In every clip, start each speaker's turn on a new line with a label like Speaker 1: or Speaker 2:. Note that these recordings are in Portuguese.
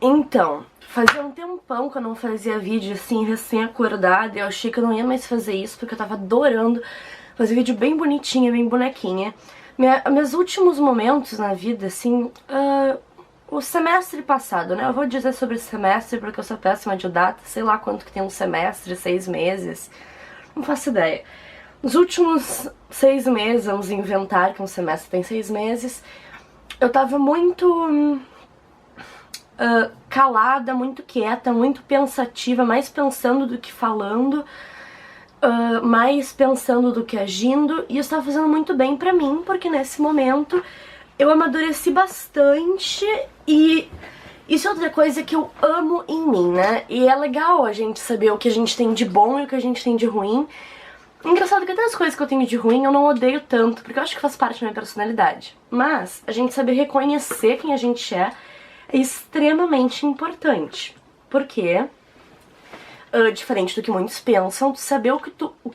Speaker 1: Então, fazia um tempão que eu não fazia vídeo assim, recém-acordada, e eu achei que eu não ia mais fazer isso, porque eu tava adorando fazer vídeo bem bonitinha, bem bonequinha. Meus últimos momentos na vida, assim, o semestre passado, né? Eu vou dizer sobre o semestre porque eu sou péssima de data, sei lá quanto que tem um semestre, 6 meses, não faço ideia. Nos últimos 6 meses, vamos inventar que um semestre tem 6 meses, eu tava muito calada, muito quieta, muito pensativa, mais pensando do que falando, mais pensando do que agindo, e isso estava fazendo muito bem pra mim, porque nesse momento eu amadureci bastante e isso é outra coisa que eu amo em mim, né? E é legal a gente saber o que a gente tem de bom e o que a gente tem de ruim. Engraçado que até as coisas que eu tenho de ruim eu não odeio tanto, porque eu acho que faz parte da minha personalidade. Mas a gente saber reconhecer quem a gente é extremamente importante. Porque, diferente do que muitos pensam, saber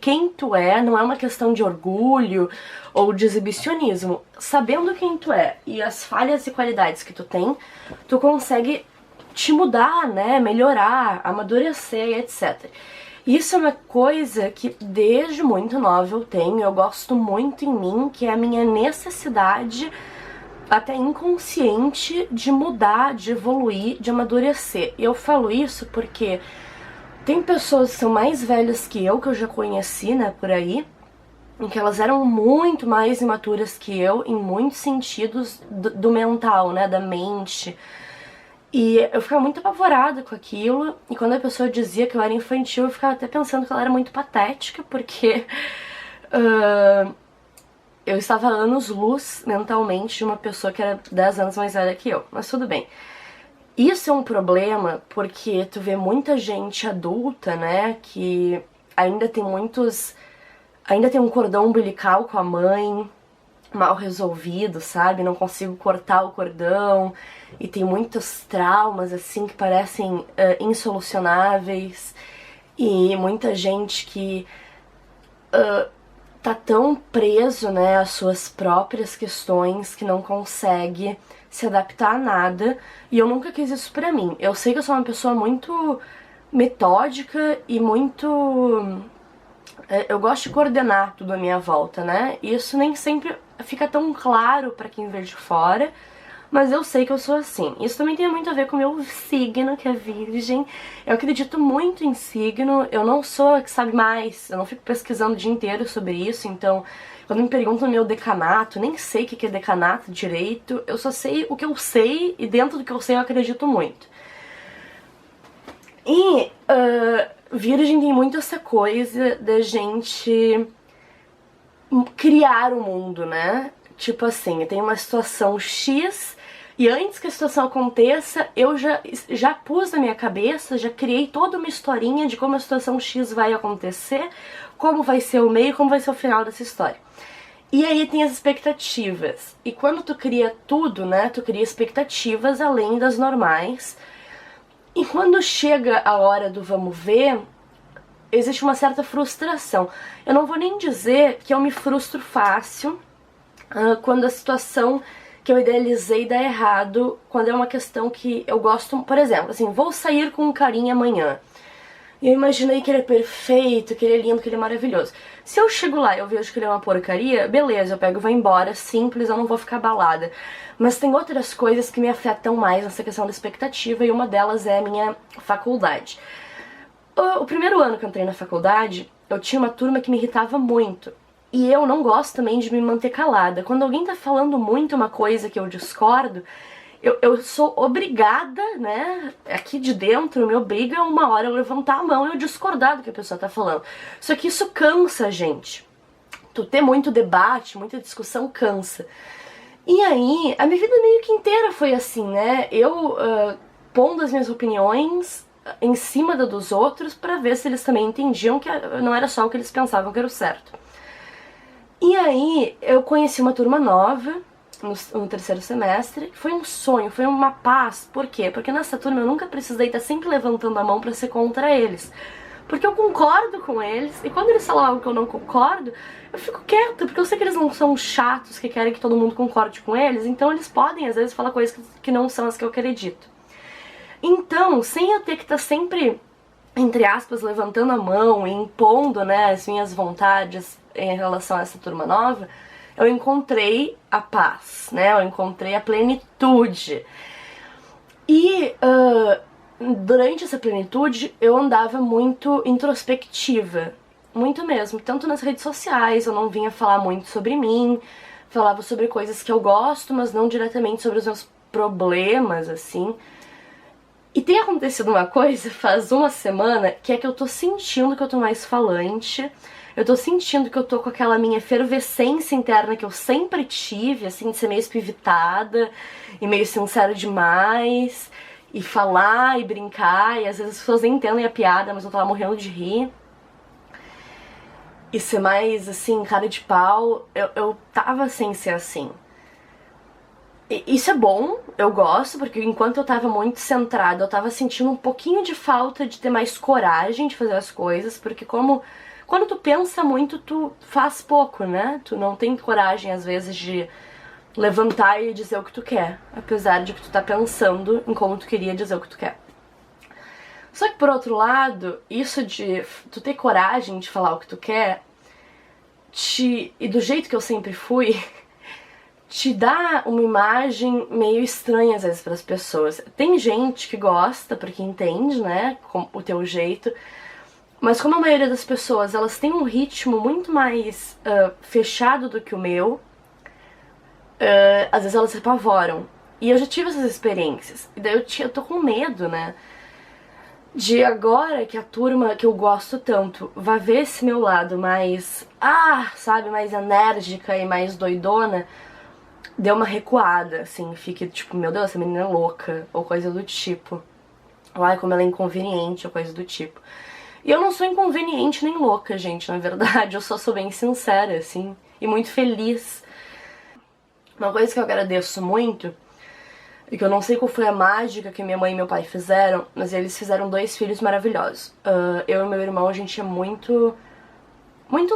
Speaker 1: quem tu é não é uma questão de orgulho ou de exibicionismo. Sabendo quem tu é e as falhas e qualidades que tu tem, tu consegue te mudar, né, melhorar, amadurecer, etc. Isso é uma coisa que desde muito nova eu tenho, eu gosto muito em mim, que é a minha necessidade, até inconsciente, de mudar, de evoluir, de amadurecer. E eu falo isso porque tem pessoas que são mais velhas que eu já conheci, né, por aí, em que elas eram muito mais imaturas que eu em muitos sentidos do mental, né, da mente. E eu ficava muito apavorada com aquilo, e quando a pessoa dizia que eu era infantil, eu ficava até pensando que ela era muito patética, porque eu estava a anos-luz mentalmente de uma pessoa que era 10 anos mais velha que eu, mas tudo bem. Isso é um problema porque tu vê muita gente adulta, né, que ainda tem um cordão umbilical com a mãe mal resolvido, sabe? Não consigo cortar o cordão e tem muitos traumas assim que parecem insolucionáveis, e muita gente que tá tão preso, né, às suas próprias questões que não consegue se adaptar a nada, e eu nunca quis isso pra mim. Eu sei que eu sou uma pessoa muito metódica e muito... eu gosto de coordenar tudo à minha volta, né? E isso nem sempre fica tão claro pra quem vê de fora, mas eu sei que eu sou assim. Isso também tem muito a ver com o meu signo, que é Virgem. Eu acredito muito em signo, eu não sou a que sabe mais, eu não fico pesquisando o dia inteiro sobre isso, então quando me perguntam o meu decanato, nem sei o que é decanato direito, eu só sei o que eu sei, e dentro do que eu sei eu acredito muito. E Virgem tem muito essa coisa da gente criar o mundo, né? Tipo assim, tem uma situação X e antes que a situação aconteça, eu já pus na minha cabeça, já criei toda uma historinha de como a situação X vai acontecer, como vai ser o meio, como vai ser o final dessa história. E aí tem as expectativas. E quando tu cria tudo, né, tu cria expectativas além das normais. E quando chega a hora do vamos ver, existe uma certa frustração. Eu não vou nem dizer que eu me frustro fácil quando a situação que eu idealizei dá errado, quando é uma questão que eu gosto, por exemplo, assim, vou sair com um carinha amanhã. E eu imaginei que ele é perfeito, que ele é lindo, que ele é maravilhoso. Se eu chego lá e eu vejo que ele é uma porcaria, beleza, eu pego e vou embora, simples, eu não vou ficar abalada. Mas tem outras coisas que me afetam mais nessa questão da expectativa, e uma delas é a minha faculdade. O primeiro ano que eu entrei na faculdade, eu tinha uma turma que me irritava muito. E eu não gosto também de me manter calada. Quando alguém tá falando muito uma coisa que eu discordo, eu sou obrigada, né, aqui de dentro, me obriga uma hora a levantar a mão e eu discordar do que a pessoa tá falando. Só que isso cansa a gente. Tu ter muito debate, muita discussão cansa. E aí, a minha vida meio que inteira foi assim, né, eu pondo as minhas opiniões em cima da dos outros pra ver se eles também entendiam que não era só o que eles pensavam que era o certo. E aí eu conheci uma turma nova no terceiro semestre, foi um sonho, foi uma paz. Por quê? Porque nessa turma eu nunca precisei estar sempre levantando a mão pra ser contra eles, porque eu concordo com eles, e quando eles falam algo que eu não concordo, eu fico quieta, porque eu sei que eles não são chatos que querem que todo mundo concorde com eles, então eles podem às vezes falar coisas que não são as que eu acredito. Então, sem eu ter que estar sempre, entre aspas, levantando a mão e impondo, né, as minhas vontades em relação a essa turma nova, eu encontrei a paz, né, eu encontrei a plenitude. E durante essa plenitude eu andava muito introspectiva, muito mesmo, tanto nas redes sociais, eu não vinha falar muito sobre mim, falava sobre coisas que eu gosto, mas não diretamente sobre os meus problemas, assim. E tem acontecido uma coisa faz uma semana, que é que eu tô sentindo que eu tô mais falante, eu tô sentindo que eu tô com aquela minha efervescência interna que eu sempre tive, assim, de ser meio espivitada e meio sincera demais, e falar e brincar, e às vezes as pessoas nem entendem a piada, mas eu tava morrendo de rir. E ser mais, assim, cara de pau, eu tava sem ser assim. Isso é bom, eu gosto, porque enquanto eu tava muito centrada, eu tava sentindo um pouquinho de falta de ter mais coragem de fazer as coisas, porque quando tu pensa muito, tu faz pouco, né? Tu não tem coragem, às vezes, de levantar e dizer o que tu quer, apesar de que tu tá pensando em como tu queria dizer o que tu quer. Só que, por outro lado, isso de tu ter coragem de falar o que tu quer, e do jeito que eu sempre fui, te dá uma imagem meio estranha às vezes para as pessoas. Tem gente que gosta porque entende, né, o teu jeito, mas como a maioria das pessoas elas têm um ritmo muito mais fechado do que o meu, às vezes elas se apavoram. E eu já tive essas experiências. E daí eu tô com medo, né, de agora que a turma que eu gosto tanto vai ver esse meu lado mais, sabe, mais enérgica e mais doidona, deu uma recuada, assim, fique tipo, meu Deus, essa menina é louca, ou coisa do tipo. Ai, como ela é inconveniente, ou coisa do tipo. E eu não sou inconveniente nem louca, gente, na verdade, eu só sou bem sincera, assim, e muito feliz. Uma coisa que eu agradeço muito, e que eu não sei qual foi a mágica que minha mãe e meu pai fizeram, mas eles fizeram 2 filhos maravilhosos. Eu e meu irmão, a gente é muito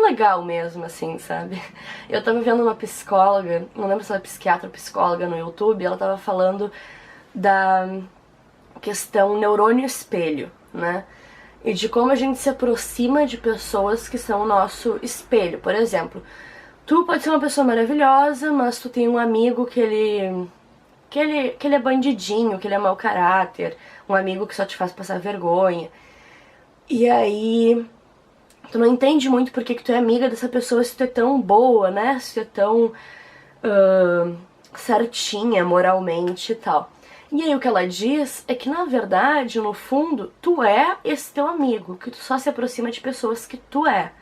Speaker 1: legal mesmo, assim, sabe? Eu tava vendo uma psicóloga, não lembro se ela é psiquiatra ou psicóloga no YouTube, ela tava falando da questão neurônio-espelho, né? E de como a gente se aproxima de pessoas que são o nosso espelho. Por exemplo, tu pode ser uma pessoa maravilhosa, mas tu tem um amigo que ele é bandidinho, que ele é mau caráter, um amigo que só te faz passar vergonha. E aí tu não entende muito porque que tu é amiga dessa pessoa se tu é tão boa, né? Se tu é tão certinha moralmente e tal. E aí o que ela diz é que na verdade, no fundo, tu é esse teu amigo, que tu só se aproxima de pessoas que tu é.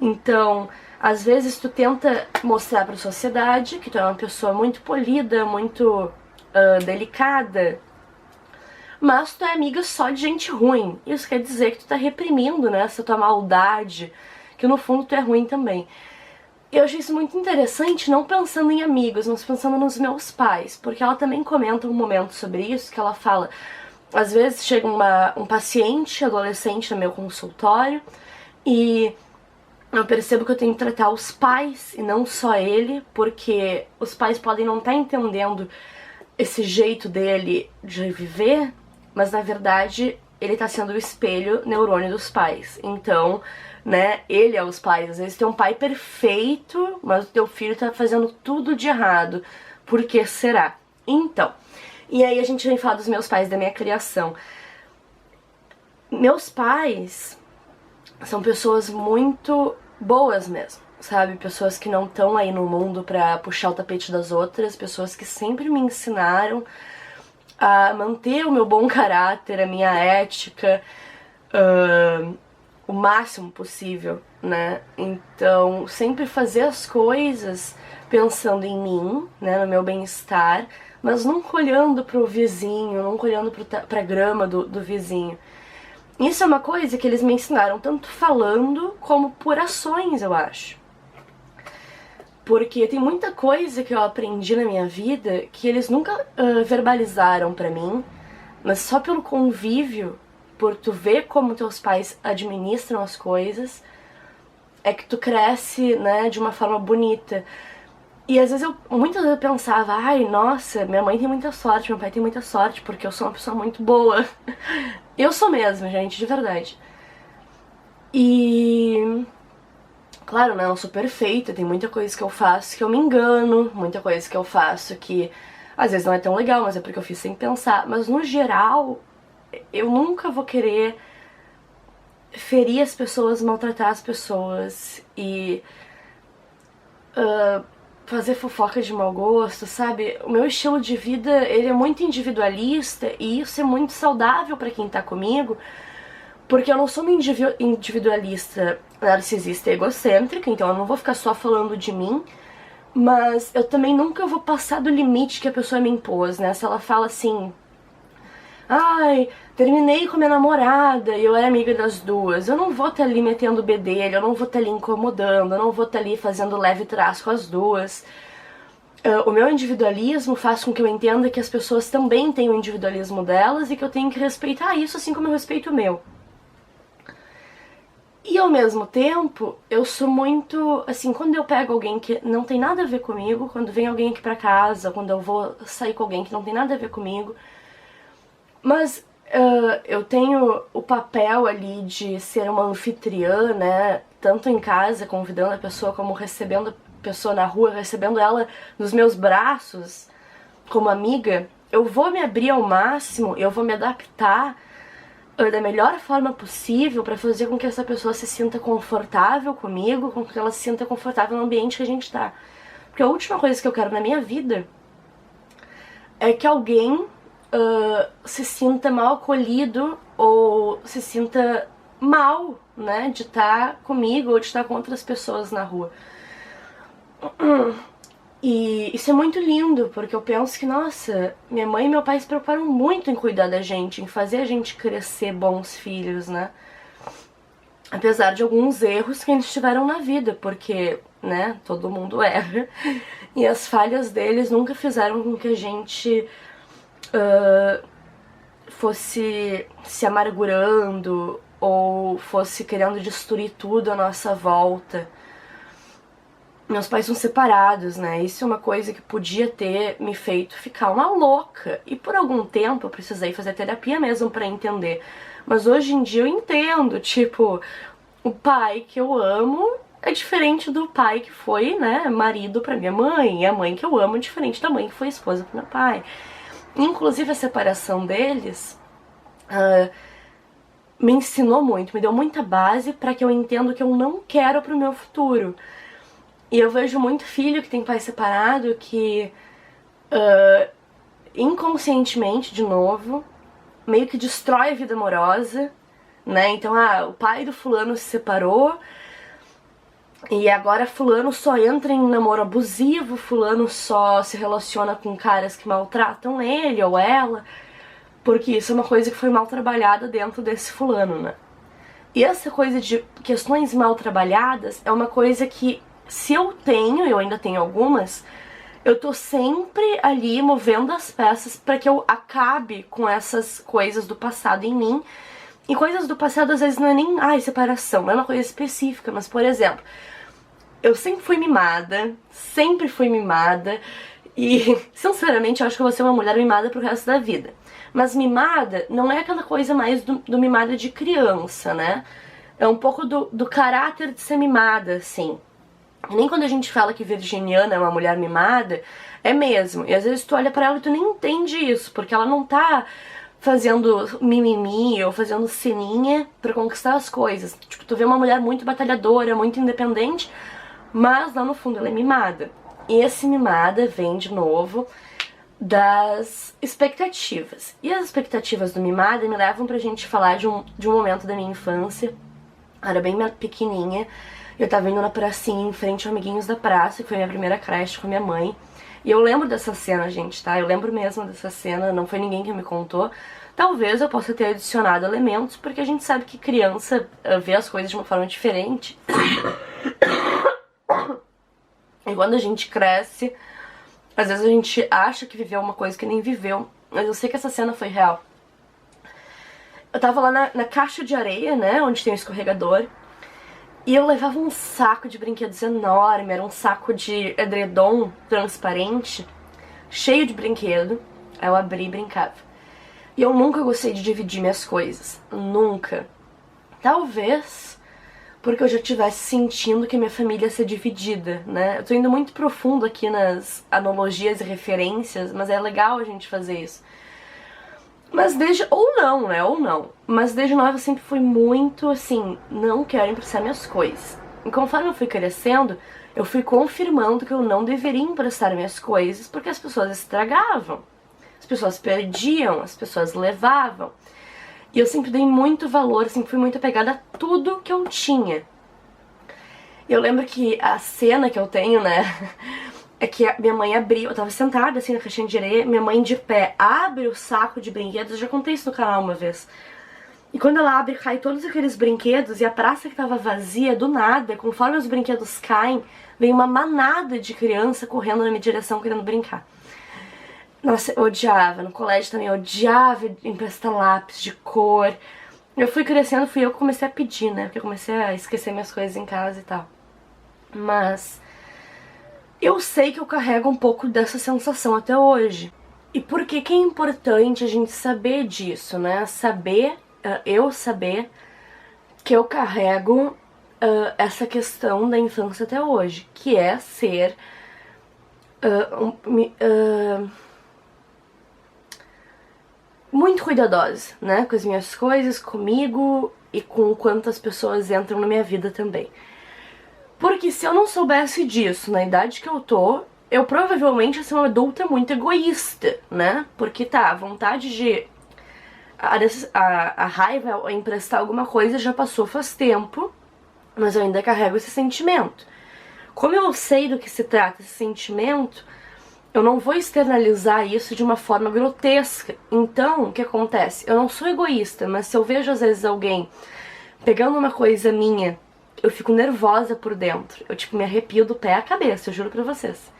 Speaker 1: Então, às vezes tu tenta mostrar pra sociedade que tu é uma pessoa muito polida, muito delicada, mas tu é amiga só de gente ruim. Isso quer dizer que tu tá reprimindo, né, essa tua maldade, que no fundo tu é ruim também. Eu achei isso muito interessante, não pensando em amigos, mas pensando nos meus pais, porque ela também comenta um momento sobre isso, que ela fala, às vezes chega um paciente adolescente no meu consultório e eu percebo que eu tenho que tratar os pais e não só ele, porque os pais podem não estar entendendo esse jeito dele de viver, mas na verdade ele tá sendo o espelho neurônio dos pais. Então, né, ele é os pais. Às vezes tem um pai perfeito, mas o teu filho tá fazendo tudo de errado. Por que será? Então, e aí a gente vem falar dos meus pais, da minha criação. Meus pais são pessoas muito boas mesmo, sabe? Pessoas que não estão aí no mundo pra puxar o tapete das outras, pessoas que sempre me ensinaram a manter o meu bom caráter, a minha ética, o máximo possível, né? Então, sempre fazer as coisas pensando em mim, né, no meu bem-estar, mas nunca olhando pro vizinho, nunca olhando pra grama do vizinho. Isso é uma coisa que eles me ensinaram, tanto falando como por ações, eu acho. Porque tem muita coisa que eu aprendi na minha vida que eles nunca verbalizaram pra mim, mas só pelo convívio, por tu ver como teus pais administram as coisas, é que tu cresce, né, de uma forma bonita. E às vezes muitas vezes eu pensava, ai, nossa, minha mãe tem muita sorte, meu pai tem muita sorte, porque eu sou uma pessoa muito boa. Eu sou mesmo, gente, de verdade. E claro, né, eu não sou perfeita, tem muita coisa que eu faço que eu me engano, muita coisa que eu faço que às vezes não é tão legal, mas é porque eu fiz sem pensar. Mas no geral, eu nunca vou querer ferir as pessoas, maltratar as pessoas e fazer fofoca de mau gosto, sabe? O meu estilo de vida, ele é muito individualista e isso é muito saudável pra quem tá comigo, porque eu não sou uma individualista narcisista e egocêntrica, então eu não vou ficar só falando de mim, mas eu também nunca vou passar do limite que a pessoa me impôs, né? Se ela fala assim, ai, terminei com minha namorada e eu era amiga das duas, eu não vou estar ali metendo bedelho, eu não vou estar ali incomodando, eu não vou estar ali fazendo leve trás com as duas. O meu individualismo faz com que eu entenda que as pessoas também têm o individualismo delas e que eu tenho que respeitar isso assim como eu respeito o meu. E ao mesmo tempo, eu sou muito, assim, quando eu pego alguém que não tem nada a ver comigo, quando vem alguém aqui pra casa, quando eu vou sair com alguém que não tem nada a ver comigo, mas eu tenho o papel ali de ser uma anfitriã, né, tanto em casa, convidando a pessoa, como recebendo a pessoa na rua, recebendo ela nos meus braços, como amiga, eu vou me abrir ao máximo, eu vou me adaptar da melhor forma possível pra fazer com que essa pessoa se sinta confortável comigo, com que ela se sinta confortável no ambiente que a gente tá. Porque a última coisa que eu quero na minha vida é que alguém se sinta mal acolhido ou se sinta mal, né, de estar comigo ou de estar com outras pessoas na rua. E isso é muito lindo, porque eu penso que, nossa, minha mãe e meu pai se preocuparam muito em cuidar da gente, em fazer a gente crescer bons filhos, né? Apesar de alguns erros que eles tiveram na vida, porque, né, todo mundo erra. E as falhas deles nunca fizeram com que a gente fosse se amargurando ou fosse querendo destruir tudo à nossa volta. Meus pais são separados, né? Isso é uma coisa que podia ter me feito ficar uma louca. E por algum tempo eu precisei fazer terapia mesmo pra entender. Mas hoje em dia eu entendo, tipo, o pai que eu amo é diferente do pai que foi, né, marido pra minha mãe. E a mãe que eu amo é diferente da mãe que foi esposa pro meu pai. Inclusive a separação deles me ensinou muito, me deu muita base pra que eu entenda o que eu não quero pro meu futuro. E eu vejo muito filho que tem pai separado que inconscientemente, de novo, meio que destrói a vida amorosa, né? Então, o pai do fulano se separou e agora fulano só entra em namoro abusivo, fulano só se relaciona com caras que maltratam ele ou ela, porque isso é uma coisa que foi mal trabalhada dentro desse fulano, né? E essa coisa de questões mal trabalhadas é uma coisa que, se eu tenho, eu ainda tenho algumas, eu tô sempre ali movendo as peças pra que eu acabe com essas coisas do passado em mim. E coisas do passado às vezes não é nem, separação, não é uma coisa específica, mas por exemplo, eu sempre fui mimada, e sinceramente eu acho que eu vou ser uma mulher mimada pro resto da vida. Mas mimada não é aquela coisa mais do mimada de criança, né? É um pouco do caráter de ser mimada, assim. E nem quando a gente fala que virginiana é uma mulher mimada, é mesmo. E às vezes tu olha pra ela e tu nem entende isso, porque ela não tá fazendo mimimi ou fazendo ceninha pra conquistar as coisas. Tipo, tu vê uma mulher muito batalhadora, muito independente, mas lá no fundo ela é mimada. E esse mimada vem de novo das expectativas. E as expectativas do mimada me levam pra gente falar de um momento da minha infância. Eu era bem pequenininha. Eu tava indo na pracinha em frente ao Amiguinhos da Praça, que foi minha primeira creche com a minha mãe. E eu lembro dessa cena, gente, tá? Eu lembro mesmo dessa cena, não foi ninguém que me contou. Talvez eu possa ter adicionado elementos, porque a gente sabe que criança vê as coisas de uma forma diferente. E quando a gente cresce, às vezes a gente acha que viveu uma coisa que nem viveu. Mas eu sei que essa cena foi real. Eu tava lá na caixa de areia, né, onde tem o escorregador. E eu levava um saco de brinquedos enorme, era um saco de edredom transparente, cheio de brinquedo. Aí eu abri e brincava. E eu nunca gostei de dividir minhas coisas. Nunca. Talvez porque eu já estivesse sentindo que minha família ia ser dividida, né? Eu tô indo muito profundo aqui nas analogias e referências, mas é legal a gente fazer isso. Mas desde... ou não, né? Ou não. Mas desde nova eu sempre fui muito, assim, não quero emprestar minhas coisas. E conforme eu fui crescendo, eu fui confirmando que eu não deveria emprestar minhas coisas porque as pessoas estragavam. As pessoas perdiam, as pessoas levavam. E eu sempre dei muito valor, sempre fui muito apegada a tudo que eu tinha. Eu lembro que a cena que eu tenho, né, é que a minha mãe abriu, eu tava sentada assim na caixinha de areia, minha mãe de pé abre o saco de brinquedos, eu já contei isso no canal uma vez. E quando ela abre, cai todos aqueles brinquedos e a praça que tava vazia, do nada, conforme os brinquedos caem, vem uma manada de criança correndo na minha direção querendo brincar. Nossa, eu odiava. No colégio também eu odiava emprestar lápis de cor. Eu fui crescendo, fui eu que comecei a pedir, né? Porque eu comecei a esquecer minhas coisas em casa e tal. Mas eu sei que eu carrego um pouco dessa sensação até hoje. E por que que é importante a gente saber disso, né? Eu saber que eu carrego essa questão da infância até hoje. Que é ser... muito cuidadosa, né, com as minhas coisas, comigo e com quantas pessoas entram na minha vida também. Porque se eu não soubesse disso na idade que eu tô, eu provavelmente ia ser uma adulta muito egoísta, né? Porque tá, a vontade de... a raiva em emprestar alguma coisa já passou faz tempo, mas eu ainda carrego esse sentimento. Como eu sei do que se trata esse sentimento, eu não vou externalizar isso de uma forma grotesca. Então, o que acontece? Eu não sou egoísta, mas se eu vejo às vezes alguém pegando uma coisa minha, eu fico nervosa por dentro. Eu, tipo, me arrepio do pé à cabeça, eu juro pra vocês.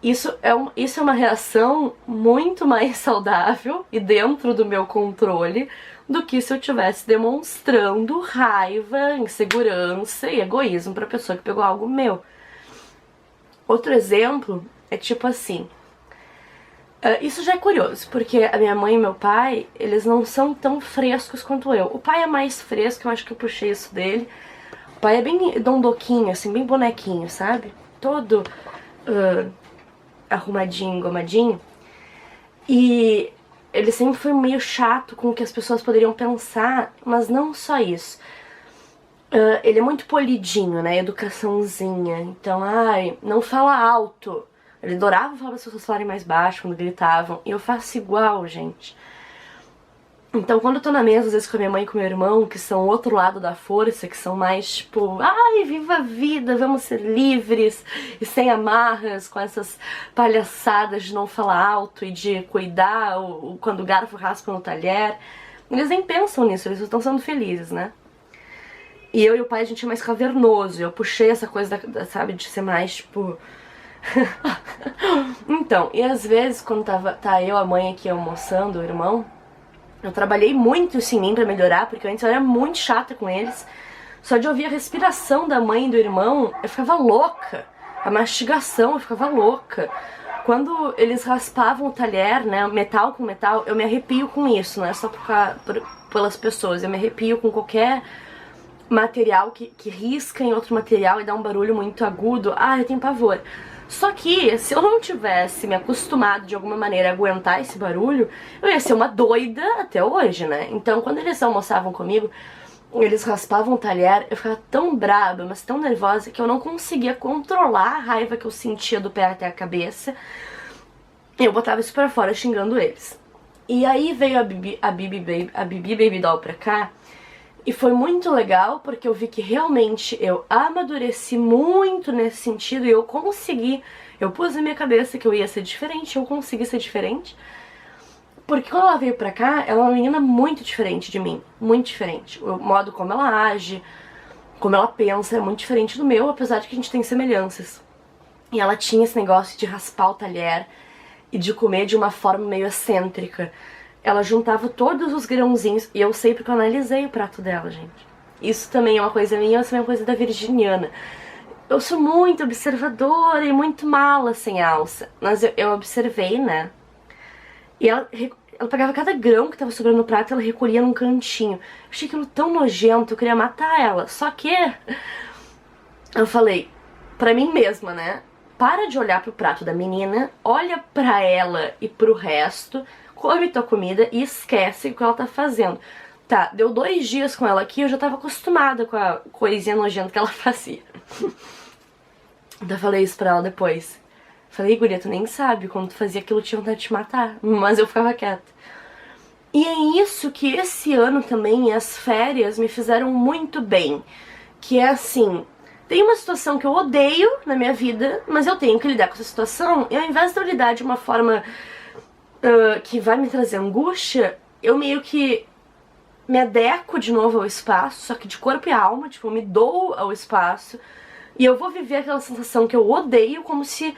Speaker 1: Isso é uma reação muito mais saudável e dentro do meu controle do que se eu estivesse demonstrando raiva, insegurança e egoísmo pra pessoa que pegou algo meu. Outro exemplo é tipo assim, isso já é curioso, porque a minha mãe e meu pai, eles não são tão frescos quanto eu. O pai é mais fresco, eu acho que eu puxei isso dele. O pai é bem dondoquinho, assim, bem bonequinho, sabe? Todo arrumadinho, engomadinho. E ele sempre foi meio chato com o que as pessoas poderiam pensar, mas não só isso. Ele é muito polidinho, né, educaçãozinha, então, não fala alto. Ele adorava falar para as pessoas falarem mais baixo quando gritavam, e eu faço igual, gente. Então, quando eu tô na mesa, às vezes com a minha mãe e com meu irmão, que são o outro lado da força, que são mais, tipo, viva a vida, vamos ser livres e sem amarras, com essas palhaçadas de não falar alto e de cuidar quando o garfo raspa no talher, eles nem pensam nisso, eles estão sendo felizes, né? E eu e o pai, a gente é mais cavernoso. Eu puxei essa coisa, sabe, de ser mais, tipo... Então, e às vezes, quando tá eu, a mãe aqui almoçando, o irmão, eu trabalhei muito isso em mim pra melhorar, porque antes eu era muito chata com eles. Só de ouvir a respiração da mãe e do irmão, eu ficava louca. A mastigação, eu ficava louca. Quando eles raspavam o talher, né, metal com metal, eu me arrepio com isso, não é só pelas pessoas. Eu me arrepio com qualquer... material que risca em outro material e dá um barulho muito agudo, eu tenho pavor. Só que, se eu não tivesse me acostumado de alguma maneira a aguentar esse barulho, eu ia ser uma doida até hoje, né? Então, quando eles almoçavam comigo, eles raspavam o talher, eu ficava tão braba, mas tão nervosa, que eu não conseguia controlar a raiva que eu sentia do pé até a cabeça. E eu botava isso pra fora xingando eles. E aí veio a Bibi Baby Doll pra cá. E foi muito legal, porque eu vi que realmente eu amadureci muito nesse sentido e eu consegui. Eu pus na minha cabeça que eu ia ser diferente, eu consegui ser diferente. Porque quando ela veio pra cá, ela é uma menina muito diferente de mim, muito diferente. O modo como ela age, como ela pensa é muito diferente do meu, apesar de que a gente tem semelhanças. E ela tinha esse negócio de raspar o talher e de comer de uma forma meio excêntrica. Ela juntava todos os grãozinhos, e eu sei porque eu analisei o prato dela, gente. Isso também é uma coisa minha, isso também é uma coisa da virginiana. Eu sou muito observadora e muito mala sem alça. Mas eu observei, né? E ela pegava cada grão que tava sobrando no prato e ela recolhia num cantinho. Eu achei aquilo tão nojento, eu queria matar ela. Só que eu falei pra mim mesma, né? Para de olhar pro prato da menina, olha pra ela e pro resto, come tua comida e esquece o que ela tá fazendo. Tá, deu 2 dias com ela aqui, eu já tava acostumada com a coisinha nojenta que ela fazia. Então eu falei isso pra ela depois. Falei, guria, tu nem sabe, quando tu fazia aquilo tinha vontade de te matar. Mas eu ficava quieta. E é isso que esse ano também, as férias, me fizeram muito bem. Que é assim, tem uma situação que eu odeio na minha vida, mas eu tenho que lidar com essa situação. E ao invés de eu lidar de uma forma que vai me trazer angústia, eu meio que me adequo de novo ao espaço, só que de corpo e alma, tipo, eu me dou ao espaço. E eu vou viver aquela sensação que eu odeio como se...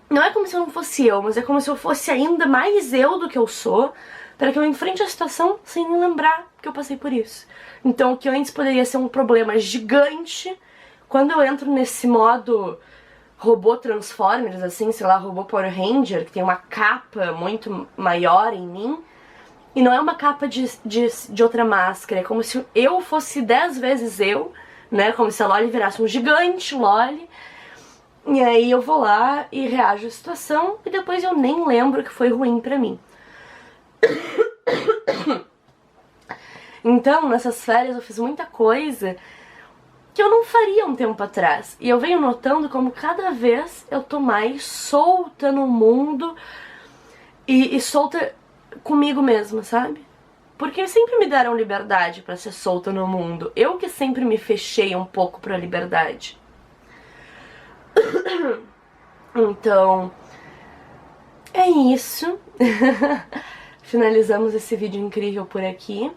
Speaker 1: Não é como se eu não fosse eu, mas é como se eu fosse ainda mais eu do que eu sou, para que eu enfrente a situação sem me lembrar que eu passei por isso. Então o que antes poderia ser um problema gigante, quando eu entro nesse modo robô Transformers, assim, sei lá, robô Power Ranger, que tem uma capa muito maior em mim, e não é uma capa de outra máscara, é como se eu fosse 10 vezes eu, né, como se a Loli virasse um gigante Loli. E aí eu vou lá e reajo à situação e depois eu nem lembro que foi ruim pra mim. Então, nessas férias eu fiz muita coisa que eu não faria um tempo atrás. E eu venho notando como cada vez eu tô mais solta no mundo e solta comigo mesma, sabe? Porque sempre me deram liberdade pra ser solta no mundo. Eu que sempre me fechei um pouco pra liberdade. Então, é isso. Finalizamos esse vídeo incrível por aqui.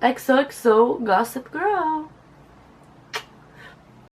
Speaker 1: XOXO Gossip Girl.